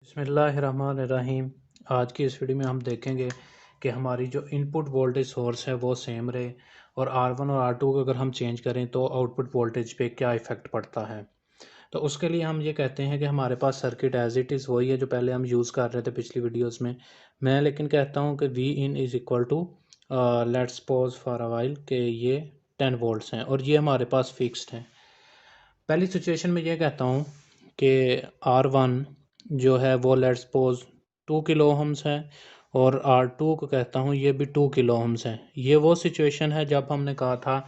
बिस्मिल्लाहिर्रहमानिर्रहीम। आज की इस वीडियो में हम देखेंगे कि हमारी जो इनपुट वोल्टेज सोर्स है वो सेम रहे और R1 और R2 को अगर हम चेंज करें तो आउटपुट वोल्टेज पे क्या इफ़ेक्ट पड़ता है। तो उसके लिए हम ये कहते हैं कि हमारे पास सर्किट एज इट इज़ वही है जो पहले हम यूज़ कर रहे थे पिछली वीडियोस में। मैं लेकिन कहता हूँ कि V in is equal to let's pause for a while कि ये 10 वोल्ट्स हैं और ये हमारे पास फिक्स्ड हैं। पहली सिचुएशन में ये कहता हूँ कि R1 जो है वो लेट्स सपोज 2 किलो ओहम्स है और R2 को कहता हूँ ये भी 2 किलो ओहम्स है। ये वो सिचुएशन है जब हमने कहा था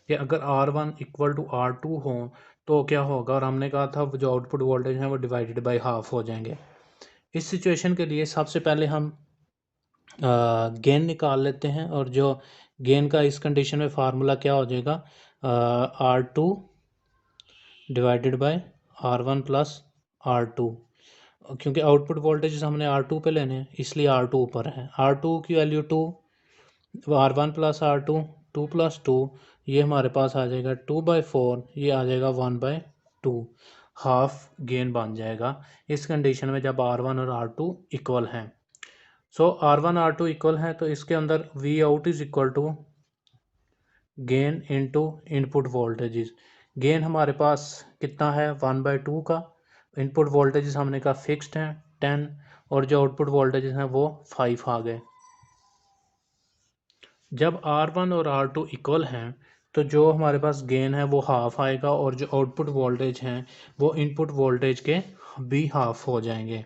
कि अगर R1 इक्वल टू R2 हो तो क्या होगा, और हमने कहा था जो आउटपुट वोल्टेज है वो डिवाइडेड बाय हाफ हो जाएंगे। इस सिचुएशन के लिए सबसे पहले हम गेन निकाल लेते हैं और जो गेन का इस कंडीशन में फार्मूला क्या हो जाएगा, R2 divided by R1 plus R2, क्योंकि आउटपुट वोल्टेज हमने R2 पे लेने हैं इसलिए R2 ऊपर है। R2 की value 2, R1 plus R2 2 plus 2, ये हमारे पास आ जाएगा 2/4, ये आ जाएगा 1/2, हाफ गेन बन जाएगा इस कंडीशन में जब R1 और R2 इक्वल हैं। सो R1 R2 इक्वल हैं तो इसके अंदर V out is equal to gain into input voltages. Gain हमारे पास कितना है 1/2 का, इनपुट वोल्टेजेस हमने कहा फिक्स्ड हैं 10 और जो आउटपुट वोल्टेजेस हैं वो 5 आ गए। जब R1 और R2 इक्वल हैं तो जो हमारे पास गेन है वो हाफ आएगा और जो आउटपुट वोल्टेज हैं वो इनपुट वोल्टेज के भी हाफ हो जाएंगे।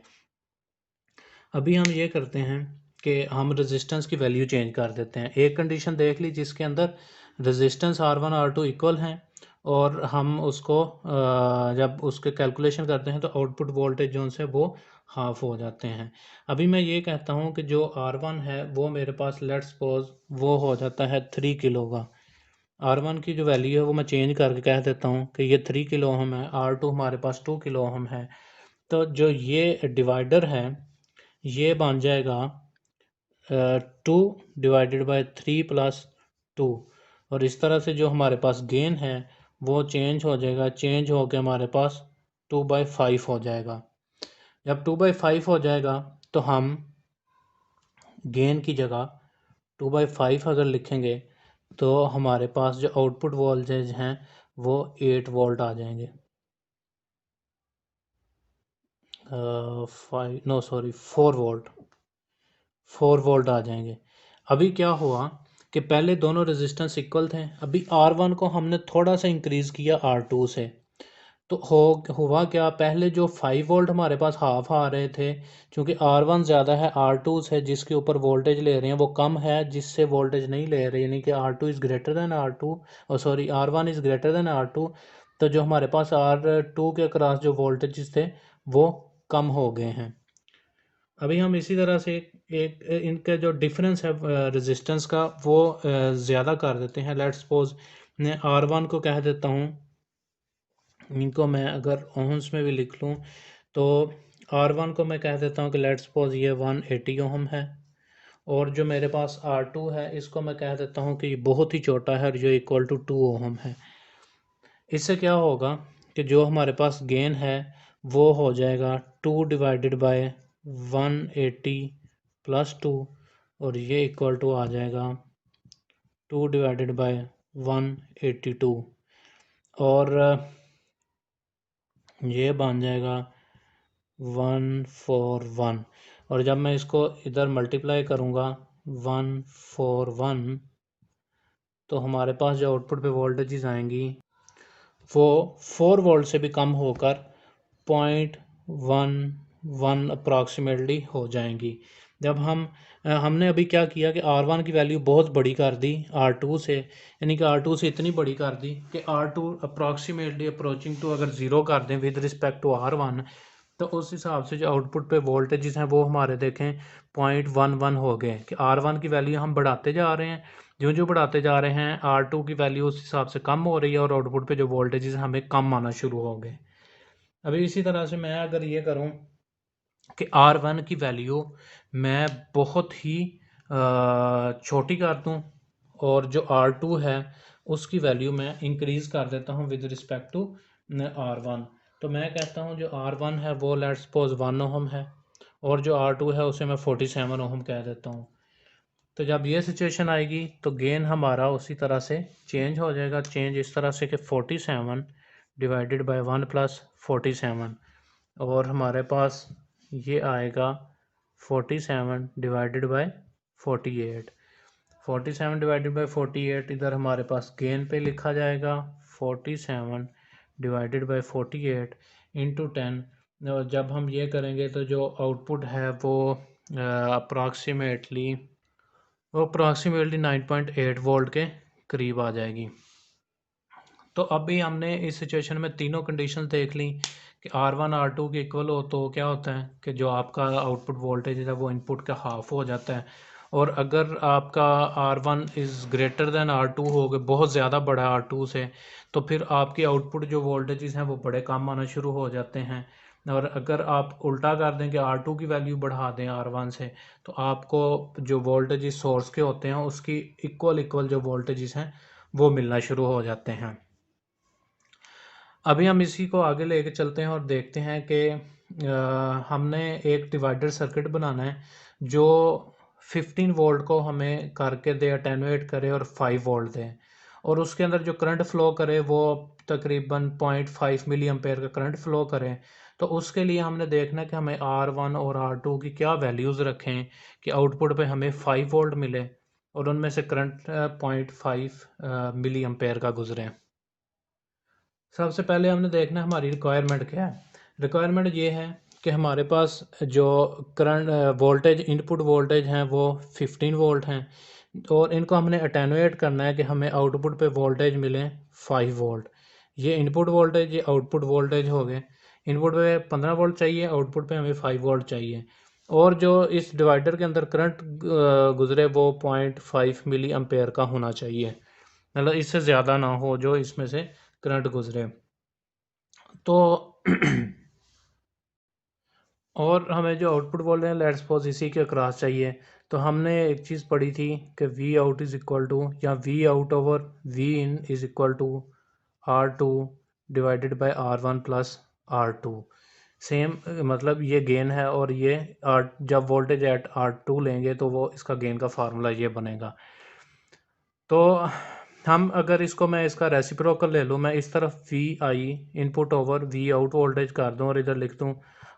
अभी हम ये करते हैं कि हम रेजिस्टेंस की वैल्यू चेंज कर देते हैं। एक कंडीशन देख ली जिसके अंदर रेजिस्टेंस R1 R2 इक्वल हैं और हम उसको जब उसके कैलकुलेशन करते हैं तो आउटपुट वोल्टेज जो उनसे वो हाफ हो जाते हैं। अभी मैं ये कहता हूँ कि जो R1 है वो मेरे पास लेट्स सपोज वो हो जाता है 3 किलो का। R1 की जो वैल्यू है वो मैं चेंज करके कह देता हूँ कि ये 3 किलो ओहम है, R2 हमारे पास 2 किलो ओहम है। तो जो ये डिवाइडर है ये बन जाएगा 2 डिवाइडेड बाय 3 प्लस 2, और इस तरह से जो हमारे पास गेन है वो चेंज हो जाएगा, चेंज हो के हमारे पास 2/5 हो जाएगा। जब 2/5 हो जाएगा तो हम गेन की जगह 2/5 अगर लिखेंगे तो हमारे पास जो आउटपुट वोल्टेज हैं वो 8 वोल्ट आ जाएंगे। 4 वोल्ट आ जाएंगे। अभी क्या हुआ कि पहले दोनों रेजिस्टेंस इक्वल थे, अभी R1 को हमने थोड़ा सा इंक्रीज़ किया R2 से, तो हुआ क्या, पहले जो 5 वोल्ट हमारे पास हाफ आ रहे थे, क्योंकि R1 ज़्यादा है R2 से जिसके ऊपर वोल्टेज ले रहे हैं वो कम है जिससे वोल्टेज नहीं ले रहे, यानी कि R2 is greater than R2 और sorry R1 is greater than R2, तो जो हमारे पास R2 के अक्रॉस जो वोल्टेजेस थे वो कम हो गए हैं। अभी हम इसी तरह से एक इनका जो डिफरेंस है रेजिस्टेंस का वो ज़्यादा कर देते हैं। लेट्स सपोज मैं R1 को कह देता हूँ, इनको मैं अगर ओहम्स में भी लिख लूँ तो R1 को मैं कह देता हूँ कि लेट्स सपोज ये 180 ओहम है, और जो मेरे पास R2 है इसको मैं कह देता हूँ कि ये बहुत ही छोटा है और जो इक्वल टू 2 ओहम है। इससे क्या होगा कि जो हमारे पास गेन है वो हो जाएगा 2 डिवाइडेड बाय 180 प्लस 2, और ये इक्वल टू आ जाएगा 2 डिवाइडेड बाय 182, और ये बन जाएगा 141, और जब मैं इसको इधर मल्टीप्लाई करूँगा 141 तो हमारे पास जो आउटपुट पे वोल्टेजेस आएंगी वो 4 वोल्ट से भी कम होकर 0.11 अप्रॉक्सीमेटली हो जाएंगी। जब हमने अभी क्या किया कि R1 की वैल्यू बहुत बड़ी कर दी R2 से, यानी कि R2 से इतनी बड़ी कर दी कि R2 अप्रॉक्सीमेटली अप्रोचिंग टू अगर ज़ीरो कर दें विद रिस्पेक्ट टू R1 तो उस हिसाब से जो आउटपुट पे वोल्टेजेस हैं वो हमारे देखें 0.11 हो गए कि R1 की वैल्यू हम बढ़ाते जा रहे हैं, जो जो बढ़ाते जा रहे हैं R2 की वैल्यू उस हिसाब से कम हो रही है और आउटपुट पे जो वोल्टेजेस हमें कम आना शुरू हो गए। अभी इसी तरह से मैं अगर ये करूं कि R1 की वैल्यू मैं बहुत ही छोटी कर दूं और जो R2 है उसकी वैल्यू मैं इंक्रीज़ कर देता हूं विद रिस्पेक्ट टू R1, तो मैं कहता हूँ जो R1 है वो लेट्स सपोज 1 ओहम है, और जो R2 है उसे मैं 47 ओहम कह देता हूँ। तो जब ये सिचुएशन आएगी तो गेन हमारा उसी तरह से चेंज हो जाएगा। चेंज इस तरह से कि 47 डिवाइडेड बाय 1 प्लस 47, और हमारे पास ये आएगा 47 डिवाइडेड बाय 48। 47 डिवाइडेड बाय 48 इधर हमारे पास गेन पे लिखा जाएगा 47 डिवाइडेड बाय 48 इंटू 10। और जब हम ये करेंगे तो जो आउटपुट है वो अप्रॉक्सीमेटली 9.8 वोल्ट के करीब आ जाएगी। तो अभी हमने इस सिचुएशन में तीनों कंडीशन देख ली कि R1 R2 के इक्वल हो तो क्या होता है कि जो आपका आउटपुट वोल्टेज है वो इनपुट का हाफ हो जाता है। और अगर आपका R1 is greater than R2 हो गए, बहुत ज़्यादा बड़ा है R2 से, तो फिर आपकी आउटपुट जो वोल्टेजेस हैं वो बड़े कम आना शुरू हो जाते हैं। और अगर आप उल्टा कर दें कि R2 की वैल्यू बढ़ा दें R1 से, तो आपको जो वोल्टेजेस सोर्स के होते हैं उसकी इक्वल जो वोल्टेजेस हैं वो मिलना शुरू हो जाते हैं। अभी हम इसी को आगे लेके चलते हैं और देखते हैं कि हमने एक डिवाइडर सर्किट बनाना है जो 15 वोल्ट को हमें करके दे, अटेनुएट करे और 5 वोल्ट दे, और उसके अंदर जो करंट फ्लो करे वो तकरीबन 0.5 मिली एम्पेयर का करंट फ्लो करे। तो उसके लिए हमने देखना है कि हमें R1 और R2 की क्या वैल्यूज़ रखें कि आउटपुट पे हमें 5 वोल्ट मिले और उनमें से करंट 0.5 मिली एम्पेयर का गुजरे। सबसे पहले हमने देखना है हमारी रिक्वायरमेंट क्या है। रिक्वायरमेंट ये है कि हमारे पास जो करंट वोल्टेज इनपुट वोल्टेज हैं वो 15 वोल्ट हैं, और इनको हमने अटेनुएट करना है कि हमें आउटपुट पे वोल्टेज मिले 5 वोल्ट। ये इनपुट वोल्टेज, ये आउटपुट वोल्टेज हो गए। इनपुट पे 15 वोल्ट चाहिए, आउटपुट पे हमें 5 वोल्ट चाहिए, और जो इस डिवाइडर के अंदर करंट गुजरे वो 0.5 मिली एम्पेयर का होना चाहिए, मतलब इससे ज़्यादा ना हो जो इसमें से करंट गुजरे। तो और हमें जो आउटपुट बोल रहे हैं लेट्स सपोज इसी के अक्रॉस चाहिए। तो हमने एक चीज़ पढ़ी थी कि V out is equal to, या V out over V in is equal to R2 divided by R1 plus R2। Same मतलब ये गेन है, और ये जब वोल्टेज एट R2 लेंगे तो वो इसका गेन का फार्मूला ये बनेगा। तो हम अगर इसको मैं इसका रेसिप्रोकल ले लूँ, मैं इस तरफ V I input over V out voltage कर दूँ और इधर लिख दूँ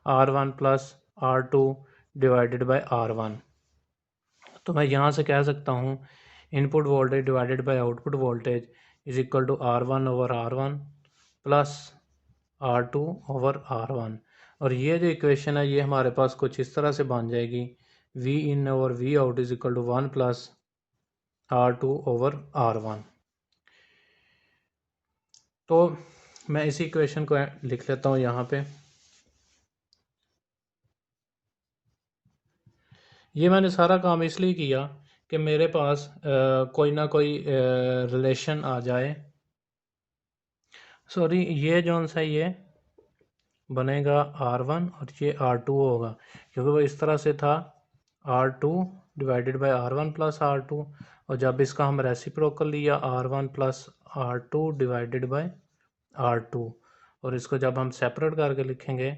R1 plus R2 divided by R1। तो मैं यहाँ से कह सकता हूँ input voltage divided by output voltage is equal to R1 over R1 plus R2 over R1। और ये जो इक्वेशन है ये हमारे पास कुछ इस तरह से बन जाएगी, V in over V out is equal to 1 plus R2 over R1। तो मैं इसी इक्वेशन को लिख लेता हूँ यहाँ पे। ये मैंने सारा काम इसलिए किया कि मेरे पास कोई ना कोई रिलेशन आ जाए। सॉरी, ये जोन सा ये बनेगा R1 और ये R2 होगा, क्योंकि वो इस तरह से था R2 divided by R1 plus R2, और जब इसका हम रेसिप्रोकल लिया R1 plus R2 divided bye R2, और इसको जब हम सेपरेट करके लिखेंगे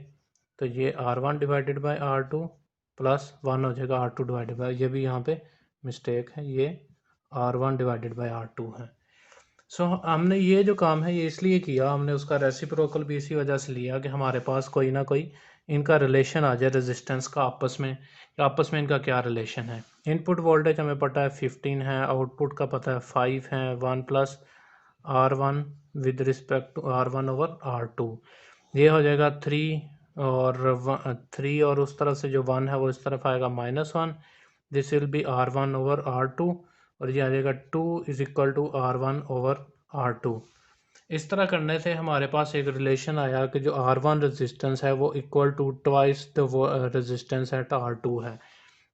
तो ये R1 divided by R2 plus 1 हो जाएगा R2 डिवाइडेड बाय, ये भी यहाँ पे मिस्टेक है, ये R1 डिवाइडेड बाय R2 है। सो हमने ये जो काम है ये इसलिए किया, हमने उसका रेसिप्रोकल भी इसी वजह से लिया कि हमारे पास कोई ना कोई इनका रिलेशन आ जाए रेजिस्टेंस का आपस में, कि आपस में इनका क्या रिलेशन है। इनपुट वोल्टेज हमें पता है 15 है, आउटपुट का पता है 5 है, 1 plus R1 with respect to R1 over R2, ये हो जाएगा 3 और उस तरफ से जो 1 है वो इस तरफ आएगा -1, this will be R1 over R2, और ये आ जाएगा 2 is equal to R1 over R2। इस तरह करने से हमारे पास एक रिलेशन आया कि जो R1 रेजिस्टेंस है वो equal to twice the resistance at R2 है,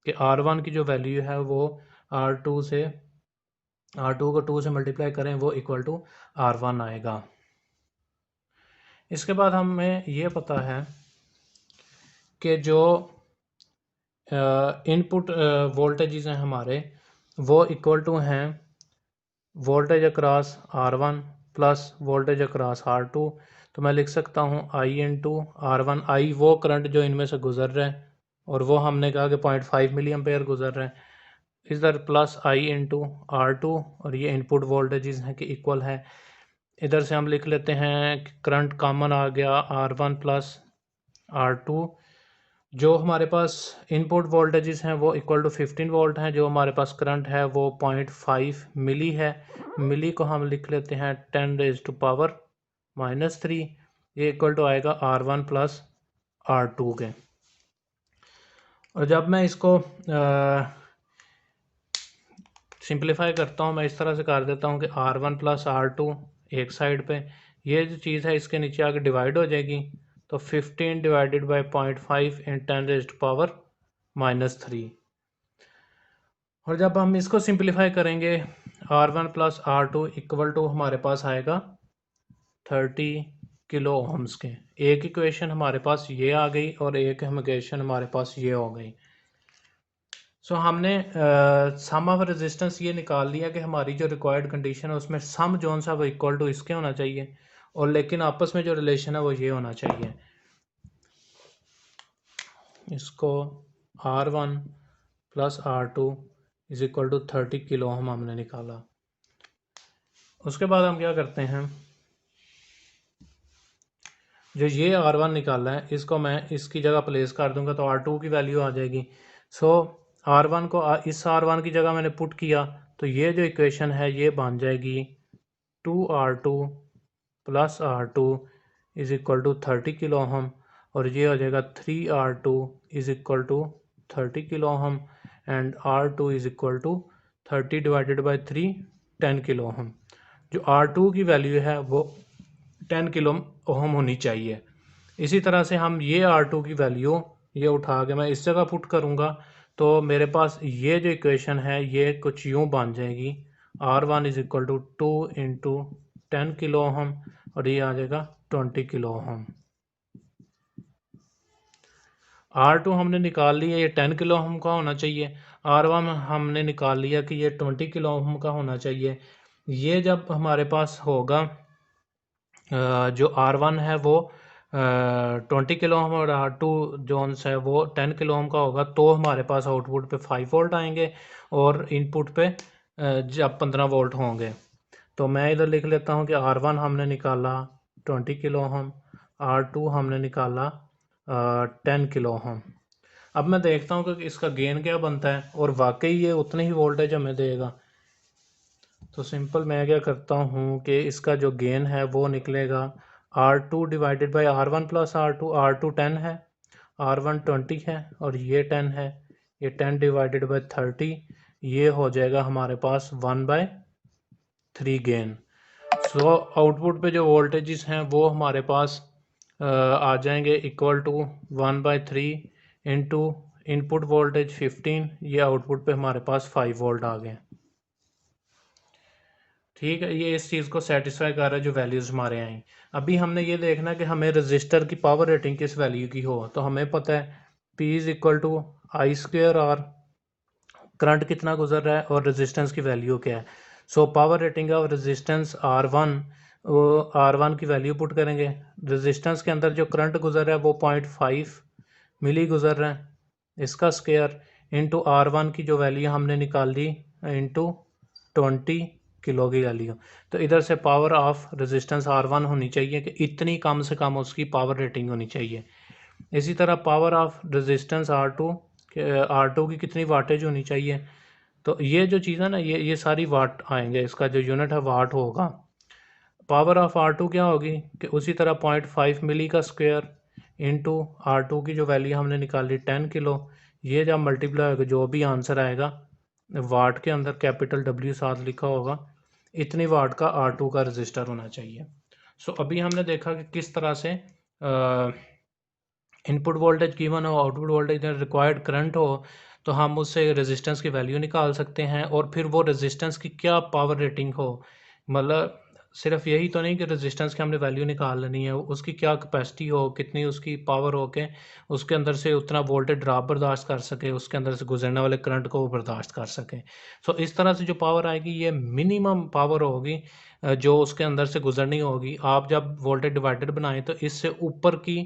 कि R1 की जो वैल्यू है वो R2 को 2 से मल्टीप्लाई करें वो इक्वल टू R1 आएगा। इसके बाद हमें ये पता है कि जो इनपुट वोल्टेजेस हैं हमारे वो इक्वल टू हैं voltage across R1 plus voltage across R2। तो मैं लिख सकता हूँ आई इंटू R1। आई वो करंट जो इनमें से गुजर रहा है और वो हमने कहा कि 0.5 मिली एम्पेयर गुजर रहा है, इधर प्लस आई इंटू R2 और ये इनपुट वोल्टेजेस हैं कि इक्वल है। इधर से हम लिख लेते हैं कि करंट कॉमन आ गया R1 प्लस R2। जो हमारे पास इनपुट वोल्टेजेस हैं वो इक्वल टू 15 वोल्ट हैं, जो हमारे पास करंट है वो 0.5 मिली है। मिली को हम लिख लेते हैं 10⁻⁻3। ये इक्वल टू आएगा R1 प्लस R2 के। और जब मैं इसको सिंप्लीफाई करता हूँ, मैं इस तरह से कर देता हूँ कि R1 प्लस R2 एक साइड पे, ये जो चीज़ है इसके नीचे आके डिवाइड हो जाएगी, तो 15 डिवाइडेड बाई 0.5 इन 10⁻⁻3। और जब हम इसको सिंप्लीफाई करेंगे R1 plus R2 equal to हमारे पास आएगा 30 किलो ओम्स के। एक इक्वेशन हमारे पास ये आ गई और एक इक्वेशन हमारे पास ये हो गई। सो हमने सम ऑफ रेजिस्टेंस ये निकाल लिया कि हमारी जो रिक्वायर्ड कंडीशन है उसमें सम जोन सा वो इक्वल टू इसके होना चाहिए, और लेकिन आपस में जो रिलेशन है वो ये होना चाहिए। इसको R1 plus R2 is equal to 30 kilo ohm हमने निकाला। उसके बाद हम क्या करते हैं, जो ये R1 निकाला है इसको मैं इसकी जगह प्लेस कर दूंगा तो R2 की वैल्यू आ जाएगी। सो R1 को इस R1 की जगह मैंने पुट किया तो ये जो इक्वेशन है ये बन जाएगी 2R2 plus R2 is equal to 30 kilo ohm, और ये हो जाएगा 3R2 is equal to 30 kilo ohm and R2 is equal to 30 divided by 3 10 kilo ohm. जो R2 की वैल्यू है वो 10 किलो ओम होनी चाहिए। इसी तरह से हम ये R2 की वैल्यू ये उठा के मैं इस जगह पुट करूँगा तो मेरे पास ये जो इक्वेशन है ये कुछ यूँ बन जाएगी, R1 is equal to 2 into 10 kilo ohm और ये आ जाएगा 20 किलो ओम। R2 हमने निकाल लिया, ये 10 किलो ओम का होना चाहिए। R1 हमने निकाल लिया कि ये 20 किलो ओम का होना चाहिए। ये जब हमारे पास होगा जो R1 है वो 20 किलो ओम और R2 जोन्स है वो 10 किलो ओम का होगा, तो हमारे पास आउटपुट पे 5 वोल्ट आएंगे और इनपुट पे जब 15 वोल्ट होंगे। तो मैं इधर लिख लेता हूँ कि R1 हमने निकाला 20 किलो ओम, R2 हमने निकाला 10 किलो ओम। अब मैं देखता हूँ कि इसका गेन क्या बनता है और वाकई ये उतने ही वोल्टेज हमें देगा। तो सिंपल मैं क्या करता हूँ कि इसका जो गेन है वो निकलेगा R2 divided by R1 plus R2। R2 10 है, R1 20 है और ये 10 है, ये 10 डिवाइडेड बाई 30, ये हो जाएगा हमारे पास 1/3 गेन। सो आउटपुट पे जो वोल्टेजेस हैं वो हमारे पास आ जाएंगे equal to 1/3 into input voltage 15, ये आउटपुट पे हमारे पास 5 वोल्ट आ गए। ठीक है, ये इस चीज़ को सेटिस्फाई कर रहा है जो वैल्यूज़ हमारे आई। अभी हमने ये देखना है कि हमें रजिस्टर की पावर रेटिंग किस वैल्यू की हो, तो हमें पता है P is equal to I square R, current कितना गुजर रहा है और रेजिस्टेंस की वैल्यू क्या है। So power rating of resistance R1, वो R1 की वैल्यू पुट करेंगे। रेजिस्टेंस के अंदर जो करंट गुजर रहा है वो 0.5 मिली गुजर रहा है, इसका स्क्वायर इंटू R1 की जो वैल्यू हमने निकाल ली इंटू 20 किलो की वैल्यू। तो इधर से पावर ऑफ रेजिस्टेंस R1 होनी चाहिए कि इतनी कम से कम उसकी पावर रेटिंग होनी चाहिए। इसी तरह पावर ऑफ रेजिस्टेंस R2 की कितनी वाटेज होनी चाहिए। तो ये जो चीज़ है ना ये सारी वाट आएंगे, इसका जो यूनिट है वाट होगा। पावर ऑफ R2 क्या होगी कि उसी तरह 0.5 मिली का स्क्वायर इंटू R2 की जो वैल्यू हमने निकाली 10 किलो, ये जब मल्टीप्लाई होगा जो भी आंसर आएगा वाट के अंदर कैपिटल W साथ लिखा होगा, इतनी वाट का R2 का रजिस्टर होना चाहिए। सो अभी हमने देखा कि किस तरह से इनपुट वोल्टेज गिवन हो, आउटपुट वोल्टेज रिक्वायर्ड करंट हो, तो हम उससे रेजिस्टेंस की वैल्यू निकाल सकते हैं और फिर वो रेजिस्टेंस की क्या पावर रेटिंग हो, मतलब सिर्फ यही तो नहीं कि रेजिस्टेंस की हमने वैल्यू निकाल लेनी है, उसकी क्या कैपेसिटी हो, कितनी उसकी पावर हो के उसके अंदर से उतना वोल्टेज ड्रॉप बर्दाश्त कर सके, उसके अंदर से गुजरने वाले करंट को वो बर्दाश्त कर सके। सो इस तरह से जो पावर आएगी ये मिनिमम पावर होगी जो उसके अंदर से गुजरनी होगी। आप जब वोल्टेज डिवाइडर बनाएं तो इससे ऊपर की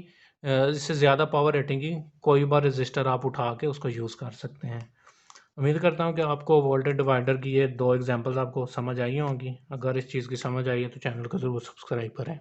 इससे ज़्यादा पावर रेटिंग की कोई बार रजिस्टर आप उठा के उसको यूज़ कर सकते हैं। उम्मीद करता हूँ कि आपको वोल्टेज डिवाइडर की ये 2 एग्जांपल्स आपको समझ आई होंगी। अगर इस चीज़ की समझ आई है तो चैनल को ज़रूर सब्सक्राइब करें।